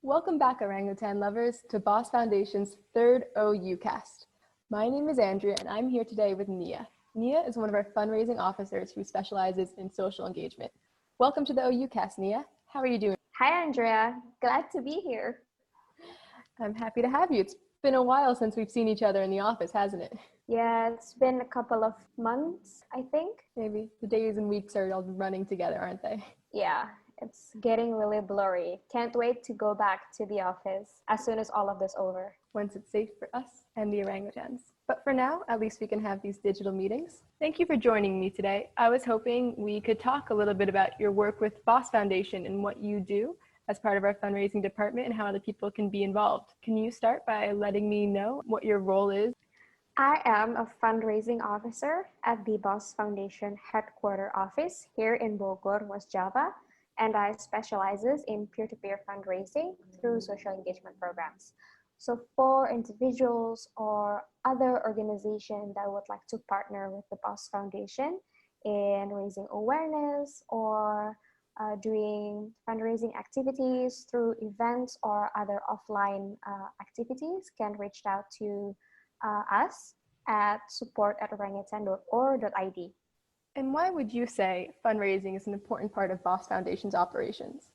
Welcome back, Orangutan lovers, to Boss Foundation's third OU cast. My name is Andrea, and I'm here today with Nia. Nia is one of our fundraising officers who specializes in social engagement. Welcome to the OU cast, Nia. How are you doing? Hi, Andrea. Glad to be here. I'm happy to have you. It's been a while since we've seen each other in the office, hasn't it? Yeah, it's been a couple of months, I think. Maybe. The days and weeks are all running together, aren't they? Yeah, it's getting really blurry. Can't wait to go back to the office as soon as all of this over. Once it's safe for us and the orangutans. But for now, at least we can have these digital meetings. Thank you for joining me today. I was hoping we could talk a little bit about your work with Boss Foundation and what you do as part of our fundraising department and how other people can be involved. Can you start by letting me know what your role is? I am a fundraising officer at the Boss Foundation headquarter office here in Bogor, West Java, and I specializes in peer-to-peer fundraising through social engagement programs. So for individuals or other organizations that would like to partner with the Boss Foundation in raising awareness or doing fundraising activities through events or other offline activities, can reach out to us at support@orangutan.org.id. And why would you say fundraising is an important part of Boss Foundation's operations?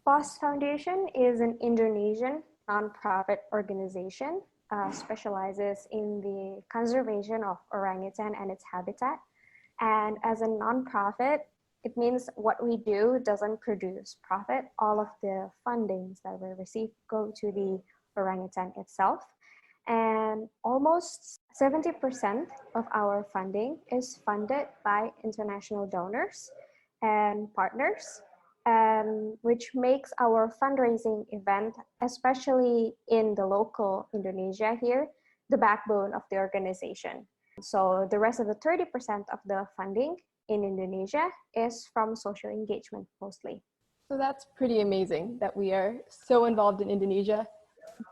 Boss Foundation is an Indonesian nonprofit organization, specializes in the conservation of orangutan and its habitat. And as a nonprofit, it means what we do doesn't produce profit. All of the fundings that we receive go to the orangutan itself. And almost 70% of our funding is funded by international donors and partners, which makes our fundraising event, especially in the local Indonesia here, the backbone of the organization. So the rest of the 30% of the funding in Indonesia is from social engagement mostly. So that's pretty amazing that we are so involved in Indonesia,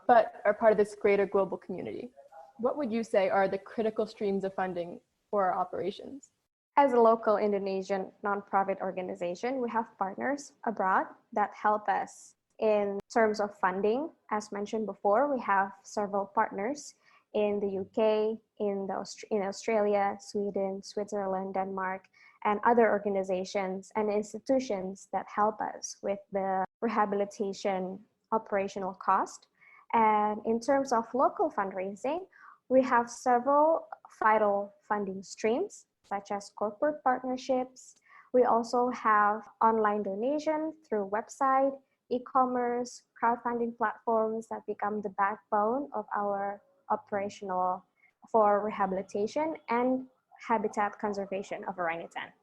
but are part of this greater global community. What would you say are the critical streams of funding for our operations? As a local Indonesian nonprofit organization, we have partners abroad that help us in terms of funding. As mentioned before, we have several partners in the UK, in Australia, Sweden, Switzerland, Denmark, and other organizations and institutions that help us with the rehabilitation operational cost. And in terms of local fundraising, we have several vital funding streams, such as corporate partnerships. We also have online donation through website, e-commerce, crowdfunding platforms that become the backbone of our operational for rehabilitation and habitat conservation of orangutan.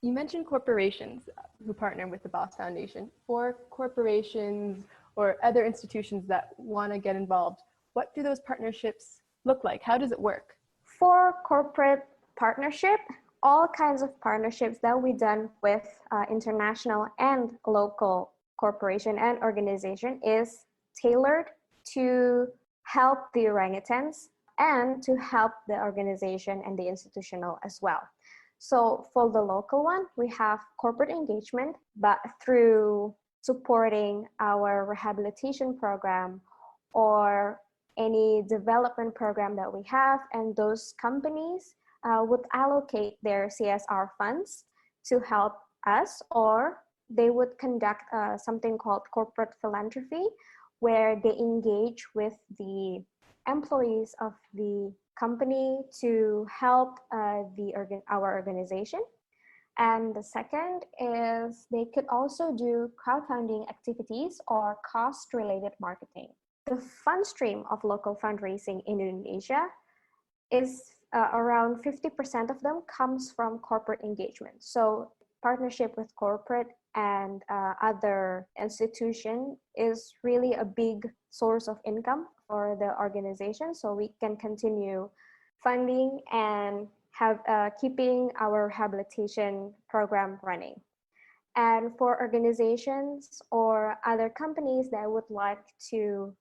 You mentioned corporations who partner with the Boss Foundation. For corporations or other institutions that want to get involved, what do those partnerships look like? How does it work? For corporate partnership, all kinds of partnerships that we've done with international and local corporation and organization is tailored to help the orangutans and to help the organization and the institutional as well. So for the local one, we have corporate engagement, but through supporting our rehabilitation program or any development program that we have, and those companies would allocate their CSR funds to help us, or they would conduct something called corporate philanthropy, where they engage with the employees of the company to help our organization. And the second is they could also do crowdfunding activities or cost-related marketing. The fund stream of local fundraising in Indonesia is around 50% of them comes from corporate engagement. So partnership with corporate and other institution is really a big source of income for the organization. So we can continue funding and have keeping our rehabilitation program running. And for organizations or other companies that would like to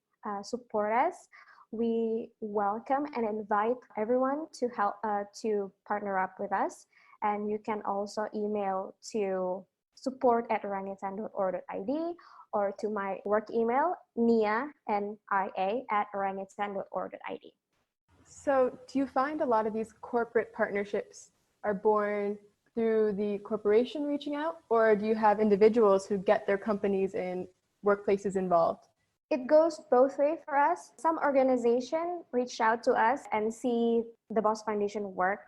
support us, we welcome and invite everyone to help to partner up with us. And you can also email to support@orangutan.org.id, or to my work email, nia, N-I-A, @orangutan.org.id. So do you find a lot of these corporate partnerships are born through the corporation reaching out, or do you have individuals who get their companies and workplaces involved? It goes both ways for us. Some organization reach out to us and see the Boss Foundation work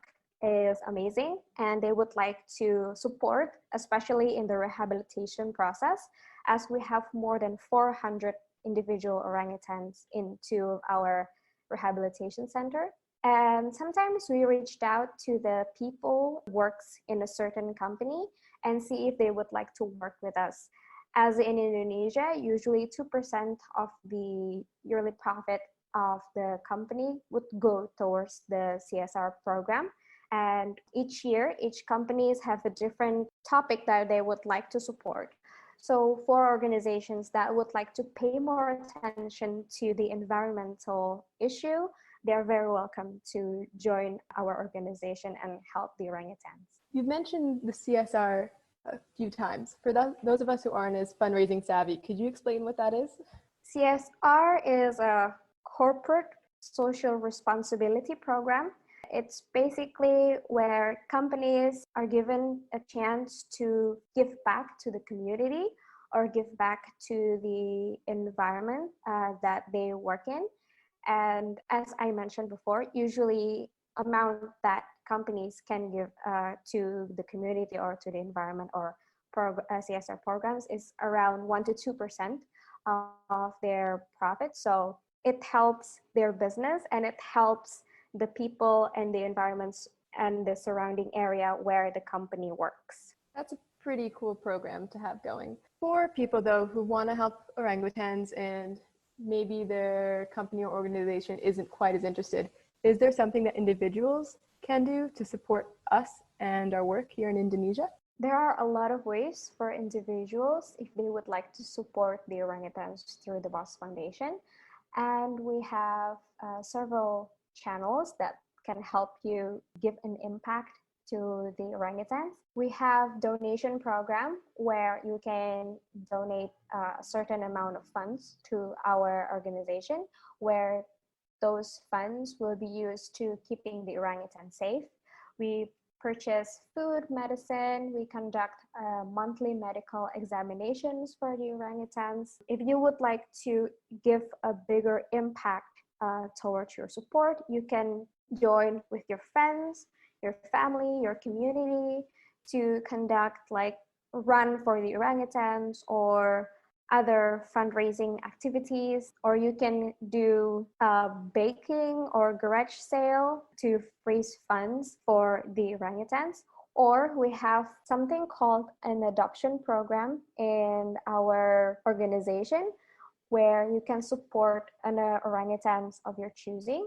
is amazing and they would like to support, especially in the rehabilitation process, as we have more than 400 individual orangutans into our rehabilitation center. And sometimes we reached out to the people who works in a certain company and see if they would like to work with us. As in Indonesia, usually 2% of the yearly profit of the company would go towards the CSR program. And each year, each companies have a different topic that they would like to support. So for organizations that would like to pay more attention to the environmental issue, they're very welcome to join our organization and help the orangutans. You've mentioned the CSR a few times. For those of us who aren't as fundraising savvy, could you explain what that is? CSR is a corporate social responsibility program. It's basically where companies are given a chance to give back to the community or give back to the environment that they work in. And as I mentioned before, usually amount that companies can give to the community or to the environment or CSR programs is around 1 to 2% of their profit. So it helps their business and it helps the people and the environments and the surrounding area where the company works. That's a pretty cool program to have going. For people though who want to help orangutans and maybe their company or organization isn't quite as interested, is there something that individuals can do to support us and our work here in Indonesia? There are a lot of ways for individuals if they would like to support the orangutans through the Boss Foundation. And we have several channels that can help you give an impact to the orangutans. We have donation program where you can donate a certain amount of funds to our organization, where those funds will be used to keeping the orangutan safe. We purchase food, medicine, we conduct monthly medical examinations for the orangutans. If you would like to give a bigger impact towards your support, you can join with your friends, your family, your community to conduct like run for the orangutans or other fundraising activities, or you can do a baking or garage sale to raise funds for the orangutans. Or we have something called an adoption program in our organization where you can support an orangutans of your choosing.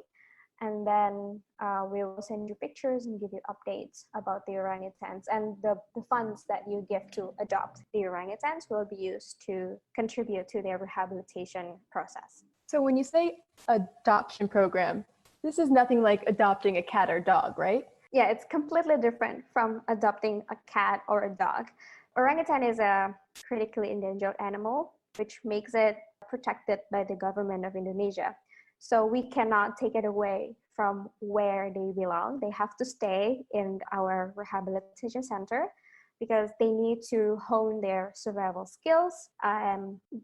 And then we will send you pictures and give you updates about the orangutans. And the funds that you give to adopt the orangutans will be used to contribute to their rehabilitation process. So when you say adoption program, this is nothing like adopting a cat or dog, right? Yeah, it's completely different from adopting a cat or a dog. Orangutan is a critically endangered animal, which makes it protected by the government of Indonesia. So we cannot take it away from where they belong. They have to stay in our rehabilitation center because they need to hone their survival skills.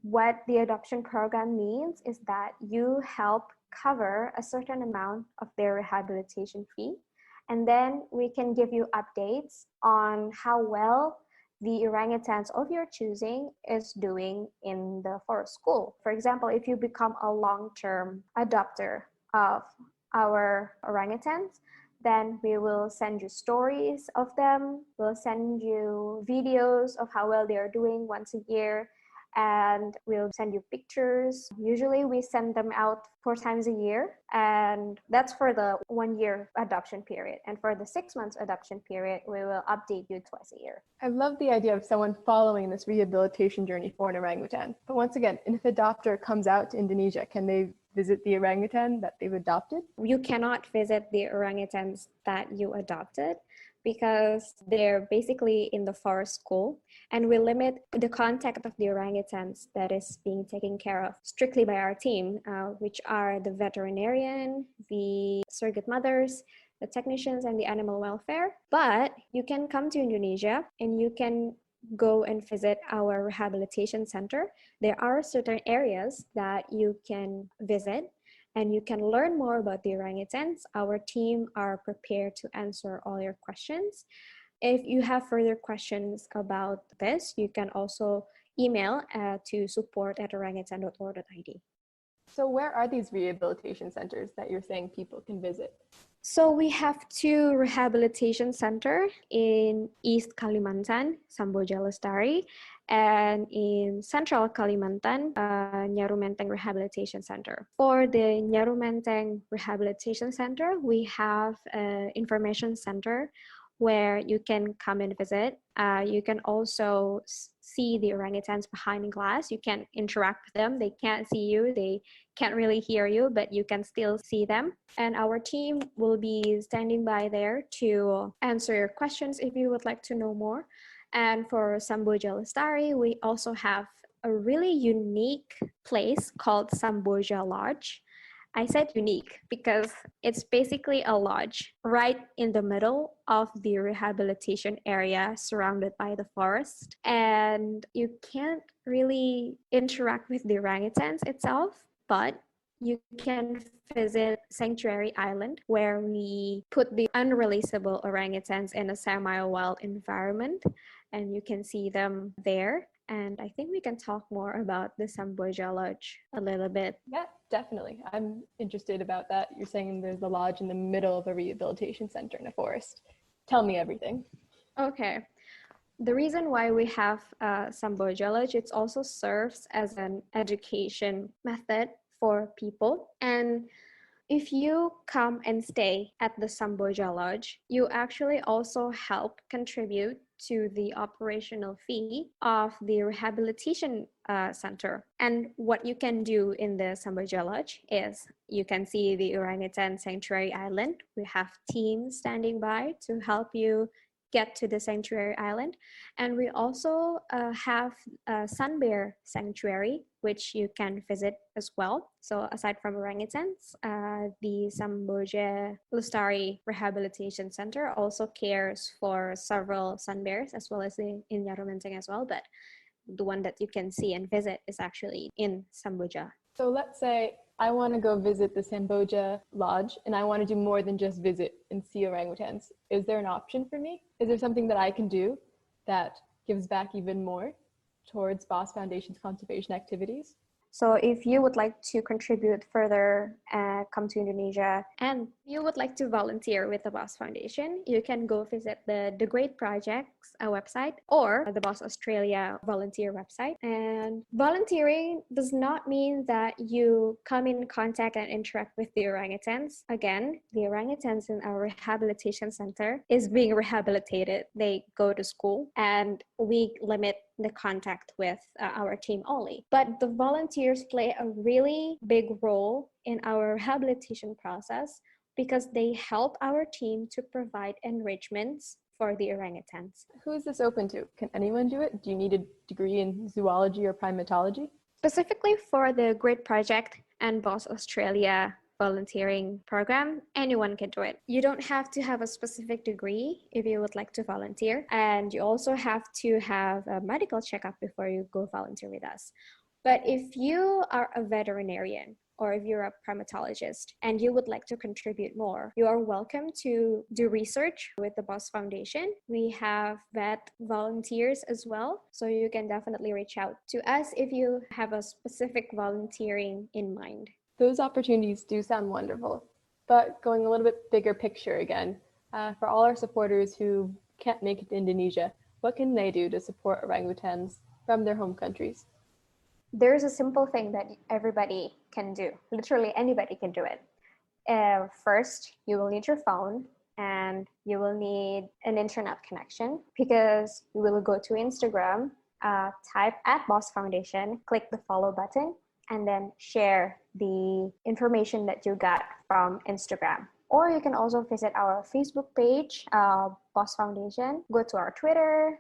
What the adoption program means is that you help cover a certain amount of their rehabilitation fee. And then we can give you updates on how well the orangutans of your choosing is doing in the forest school. For example, if you become a long-term adopter of our orangutans, then we will send you stories of them. We'll send you videos of how well they are doing once a year, and we'll send you pictures. Usually we send them out 4 times a year, and that's for the 1-year adoption period. And for the 6 months adoption period, we will update you twice a year. I love the idea of someone following this rehabilitation journey for an orangutan. But once again, if an adopter comes out to Indonesia, can they visit the orangutan that they've adopted? You cannot visit the orangutans that you adopted, because they're basically in the forest school, and we limit the contact of the orangutans that is being taken care of strictly by our team, which are the veterinarian, the surrogate mothers, the technicians, and the animal welfare. But you can come to Indonesia and you can go and visit our rehabilitation center. There are certain areas that you can visit and you can learn more about the orangutans. Our team are prepared to answer all your questions. If you have further questions about this, you can also email to support@orangutan.org.id. So where are these rehabilitation centers that you're saying people can visit? So we have 2 rehabilitation centers in East Kalimantan, Samboja Lestari, and in Central Kalimantan, Nyarumenteng Rehabilitation Center. For the Nyarumenteng Rehabilitation Center, we have an information center where you can come and visit. You can also see the orangutans behind glass. You can interact with them. They can't see you. They can't really hear you, but you can still see them. And our team will be standing by there to answer your questions if you would like to know more. And for Samboja Lestari, we also have a really unique place called Samboja Lodge. I said unique because it's basically a lodge right in the middle of the rehabilitation area surrounded by the forest. And you can't really interact with the orangutans itself, but you can visit Sanctuary Island, where we put the unreleasable orangutans in a semi-wild environment, and you can see them there. And I think we can talk more about the Samboja Lodge a little bit. Yeah, definitely. I'm interested about that. You're saying there's a lodge in the middle of a rehabilitation center in a forest. Tell me everything. Okay. The reason why we have Samboja Lodge, it also serves as an education method for people. And if you come and stay at the Samboja Lodge, you actually also help contribute to the operational fee of the rehabilitation center. And what you can do in the Samboja Lodge is you can see the Orangutan Sanctuary Island. We have teams standing by to help you get to the Sanctuary Island. And we also have a Sun Bear Sanctuary, which you can visit as well. So aside from orangutans, the Samboja Lestari Rehabilitation Center also cares for several sun bears, as well as in Nyarumenteng as well. But the one that you can see and visit is actually in Samboja. So let's say I want to go visit the Samboja Lodge and I want to do more than just visit and see orangutans. Is there an option for me? Is there something that I can do that gives back even more towards BOSS Foundation's conservation activities? So if you would like to contribute further, come to Indonesia, and you would like to volunteer with the BOSS Foundation, you can go visit the Great Projects website or the BOSS Australia volunteer website. And volunteering does not mean that you come in contact and interact with the orangutans. Again, the orangutans in our rehabilitation center is being rehabilitated. They go to school and we limit the contact with our team only. But the volunteers play a really big role in our rehabilitation process because they help our team to provide enrichments for the orangutans. Who is this open to? Can anyone do it? Do you need a degree in zoology or primatology? Specifically for the Great Project and BOSS Australia volunteering program, anyone can do it. You don't have to have a specific degree if you would like to volunteer, and you also have to have a medical checkup before you go volunteer with us. But if you are a veterinarian or if you're a primatologist and you would like to contribute more, you are welcome to do research with the BOSS Foundation. We have vet volunteers as well, so you can definitely reach out to us if you have a specific volunteering in mind. Those opportunities do sound wonderful, but going a little bit bigger picture again, for all our supporters who can't make it to Indonesia, what can they do to support orangutans from their home countries? There's a simple thing that everybody can do. Literally anybody can do it. First, you will need your phone and you will need an internet connection, because you will go to Instagram, type @BOSS Foundation, click the follow button, and then share the information that you got from Instagram. Or you can also visit our Facebook page, Boss Foundation, go to our Twitter,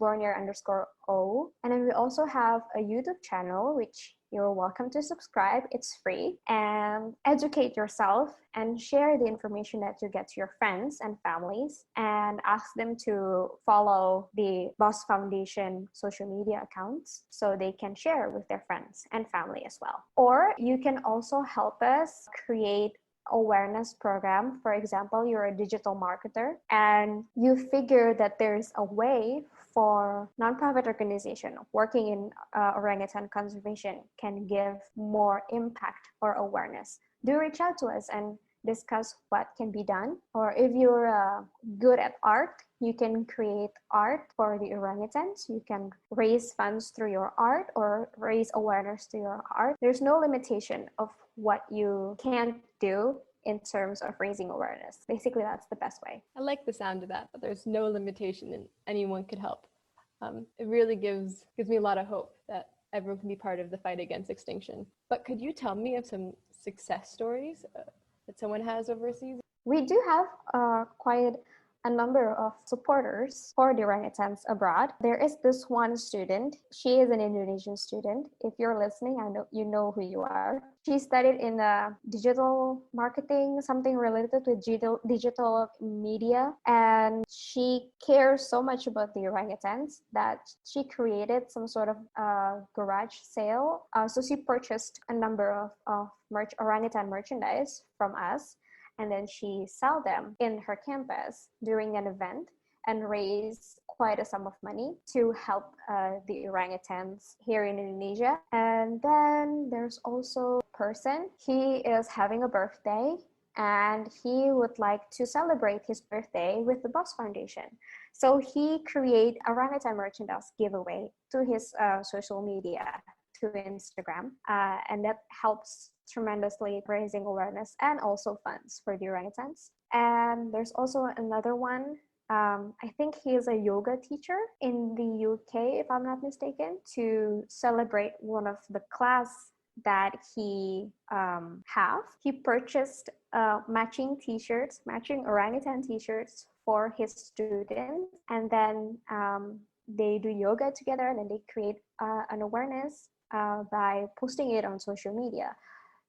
Bornier_O. And then we also have a YouTube channel, which you're welcome to subscribe. It's free. And educate yourself and share the information that you get to your friends and families, and ask them to follow the Boss Foundation social media accounts so they can share with their friends and family as well. Or you can also help us create awareness program. For example, you're a digital marketer and you figure that there's a way for nonprofit organization working in orangutan conservation can give more impact or awareness. Do reach out to us and discuss what can be done. Or if you're good at art, you can create art for the orangutans. You can raise funds through your art or raise awareness through your art. There's no limitation of what you can do in terms of raising awareness. Basically, that's the best way. I like the sound of that, but there's no limitation and anyone could help. It really gives me a lot of hope that everyone can be part of the fight against extinction. But could you tell me of some success stories that someone has overseas? We do have quite a number of supporters for the orangutans abroad. There is this one student. She is an Indonesian student. If you're listening, I know you know who you are. She studied in digital marketing, something related with digital media, and she cares so much about the orangutans that she created some sort of garage sale. So she purchased a number of orangutan merchandise from us, and then she sell them in her campus during an event and raise quite a sum of money to help the orangutans here in Indonesia. And then there's also a person, he is having a birthday and he would like to celebrate his birthday with the Boss Foundation. So he create orangutan merchandise giveaway to his social media, to Instagram, and that helps tremendously raising awareness and also funds for the orangutans. And there's also another one. I think he is a yoga teacher in the UK, if I'm not mistaken, to celebrate one of the class that he have. He purchased matching t-shirts, matching orangutan t-shirts for his students, and then they do yoga together, and then they create an awareness by posting it on social media.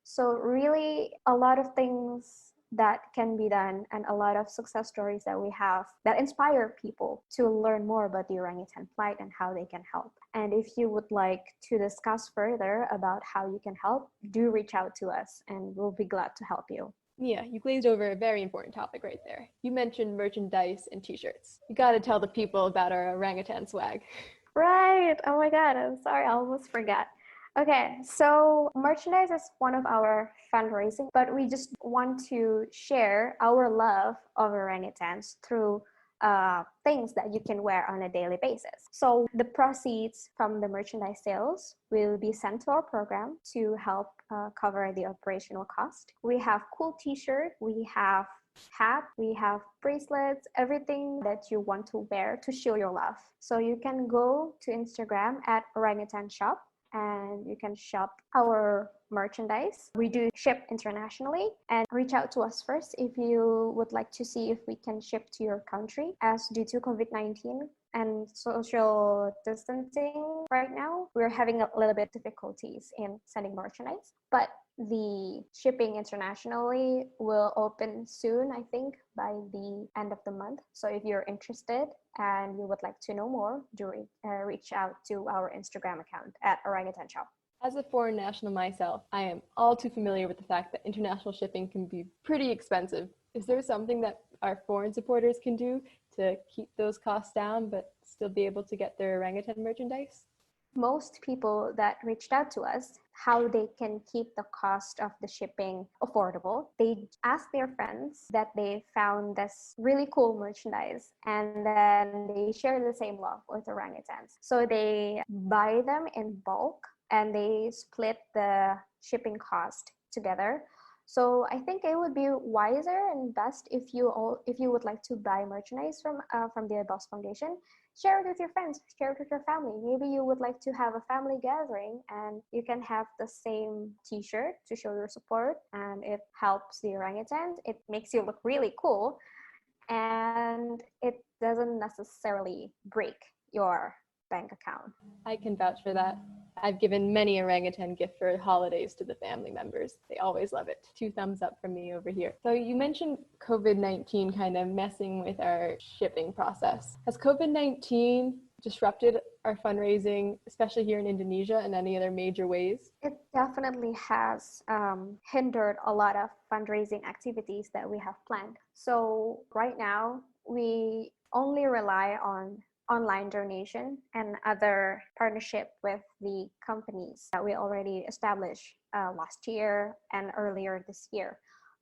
So really a lot of things that can be done and a lot of success stories that we have that inspire people to learn more about the orangutan plight and how they can help. And if you would like to discuss further about how you can help, do reach out to us and we'll be glad to help you. Yeah, you glazed over a very important topic right there. You mentioned merchandise and t-shirts. You got to tell the people about our orangutan swag. Right. Oh my God, I'm sorry, I almost forgot. Okay, so merchandise is one of our fundraising, but we just want to share our love of orangutans through things that you can wear on a daily basis. So the proceeds from the merchandise sales will be sent to our program to help cover the operational cost. We have cool t-shirt, we have hat, we have bracelets, everything that you want to wear to show your love. So you can go to Instagram at Orangutan Shop and you can shop our merchandise. We do ship internationally, and reach out to us first if you would like to see if we can ship to your country, as due to COVID-19 and social distancing right now, we're having a little bit difficulties in sending merchandise, but the shipping internationally will open soon, I think by the end of the month. So if you're interested and you would like to know more, do reach out to our Instagram account at Orangutan Shop. As a foreign national myself, I am all too familiar with the fact that international shipping can be pretty expensive. Is there something that our foreign supporters can do to keep those costs down but still be able to get their orangutan merchandise? Most people that reached out to us, how they can keep the cost of the shipping affordable, they ask their friends that they found this really cool merchandise and then they share the same love with orangutans. So they buy them in bulk and they split the shipping cost together. So I think it would be wiser and best if you would like to buy merchandise from the Boss Foundation, share it with your friends, share it with your family. Maybe you would like to have a family gathering and you can have the same t-shirt to show your support, and it helps the orangutans. It makes you look really cool. and it doesn't necessarily break your bank account. I can vouch for that. I've given many orangutan gift for holidays to the family members. They always love it. 2 thumbs up from me over here. So you mentioned COVID-19 kind of messing with our shipping process. Has COVID-19 disrupted our fundraising, especially here in Indonesia, in any other major ways? It definitely has hindered a lot of fundraising activities that we have planned. So right now, we only rely on online donation and other partnership with the companies that we already established last year and earlier this year.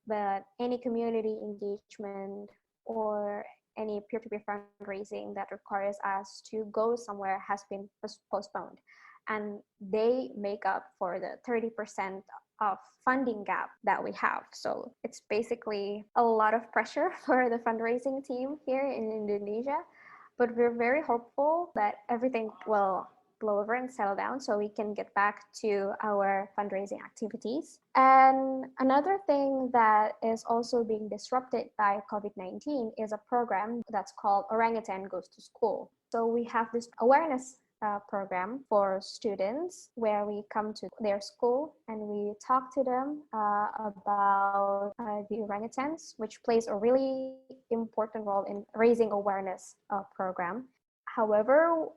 But any community engagement or any peer-to-peer fundraising that requires us to go somewhere has been postponed. And they make up for the 30% of funding gap that we have. So it's basically a lot of pressure for the fundraising team here in Indonesia. But we're very hopeful that everything will blow over and settle down so we can get back to our fundraising activities. And another thing that is also being disrupted by COVID-19 is a program that's called Orangutan Goes to School. So we have this awareness program for students where we come to their school and we talk to them about the orangutans, which plays a really important role in raising awareness program. However,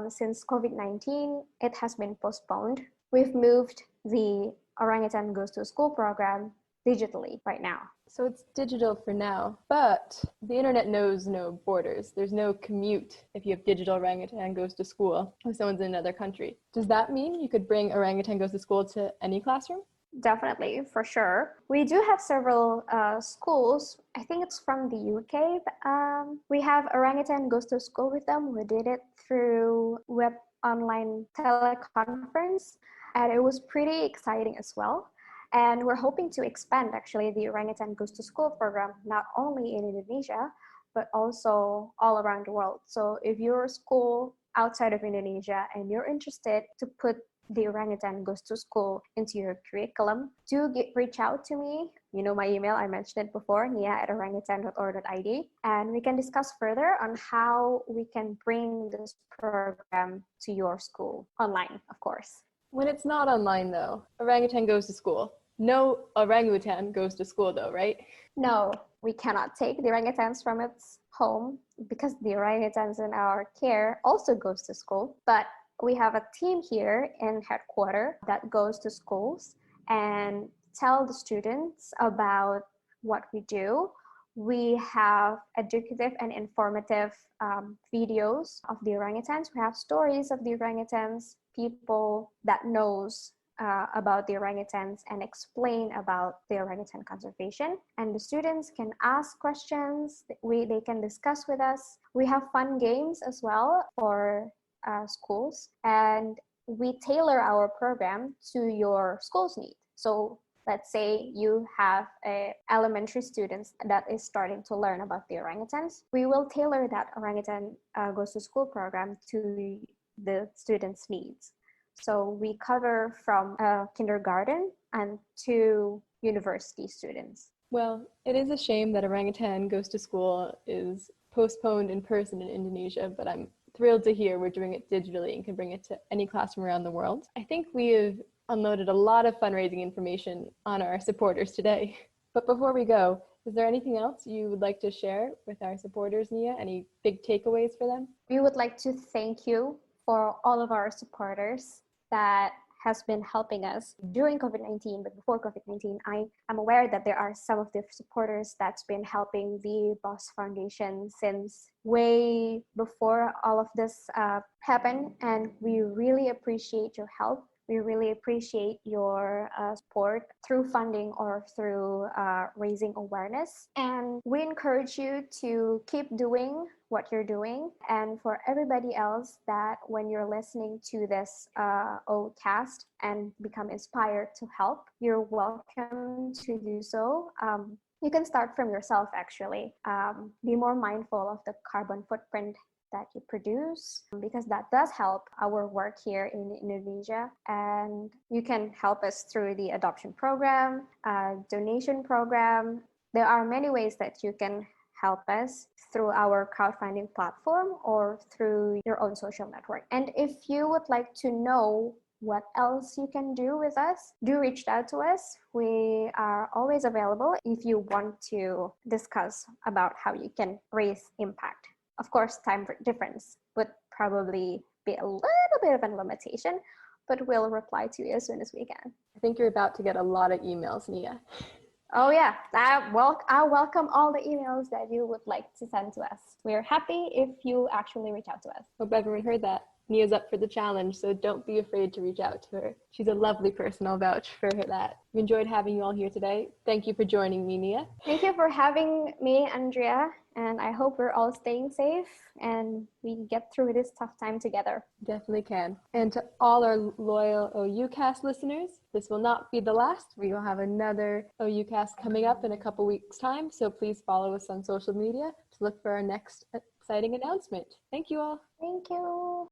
since COVID-19, it has been postponed. We've moved the Orangutan Goes to School program digitally right now. So it's digital for now, but the internet knows no borders. There's no commute if you have digital Orangutan Goes to School if someone's in another country. Does that mean you could bring Orangutan Goes to School to any classroom? Definitely, for sure. We do have several schools. I think it's from the UK. We have Orangutan Goes to School with them. We did it through web online teleconference, and it was pretty exciting as well. And we're hoping to expand actually the Orangutan Goes to School program, not only in Indonesia, but also all around the world. So if you're a school outside of Indonesia and you're interested to put the Orangutan Goes to School into your curriculum, do reach out to me. You know my email, I mentioned it before, nia@orangutan.org.id, and we can discuss further on how we can bring this program to your school, online, of course. When it's not online though, Orangutan Goes to School. No orangutan goes to school though, right? No, we cannot take the orangutans from its home because the orangutans in our care also goes to school. But we have a team here in headquarters that goes to schools and tell the students about what we do. We have educative and informative videos of the orangutans. We have stories of the orangutans, people that knows about the orangutans and explain about the orangutan conservation. And the students can ask questions, they can discuss with us. We have fun games as well for schools, and we tailor our program to your school's need. So let's say you have elementary students that is starting to learn about the orangutans. We will tailor that Orangutan Goes to School program to the students' needs. So we cover from kindergarten and to university students. Well, it is a shame that Orangutan Goes to School is postponed in person in Indonesia, but I'm thrilled to hear we're doing it digitally and can bring it to any classroom around the world. I think we have unloaded a lot of fundraising information on our supporters today. But before we go, is there anything else you would like to share with our supporters, Nia? Any big takeaways for them? We would like to thank you for all of our supporters that has been helping us during COVID-19, but before COVID-19, I am aware that there are some of the supporters that's been helping the BOSS Foundation since way before all of this happened, and we really appreciate your help. We really appreciate your support through funding or through raising awareness. And we encourage you to keep doing what you're doing. And for everybody else that when you're listening to this cast and become inspired to help, you're welcome to do so. You can start from yourself, actually. Be more mindful of the carbon footprint that you produce, because that does help our work here in Indonesia. And you can help us through the adoption program, donation program. There are many ways that you can help us through our crowdfunding platform or through your own social network. And if you would like to know what else you can do with us, do reach out to us. We are always available if you want to discuss about how you can raise impact. Of course, time difference would probably be a little bit of a limitation, but we'll reply to you as soon as we can. I think you're about to get a lot of emails, Nia. Oh yeah, I welcome all the emails that you would like to send to us. We're happy if you actually reach out to us. Hope everyone heard that. Nia's up for the challenge, so don't be afraid to reach out to her. She's a lovely person, I'll vouch for that. We enjoyed having you all here today. Thank you for joining me, Nia. Thank you for having me, Andrea, and I hope we're all staying safe and we get through this tough time together. Definitely can. And to all our loyal OUcast listeners, this will not be the last. We will have another OUcast coming up in a couple weeks' time, so please follow us on social media to look for our next exciting announcement. Thank you all. Thank you.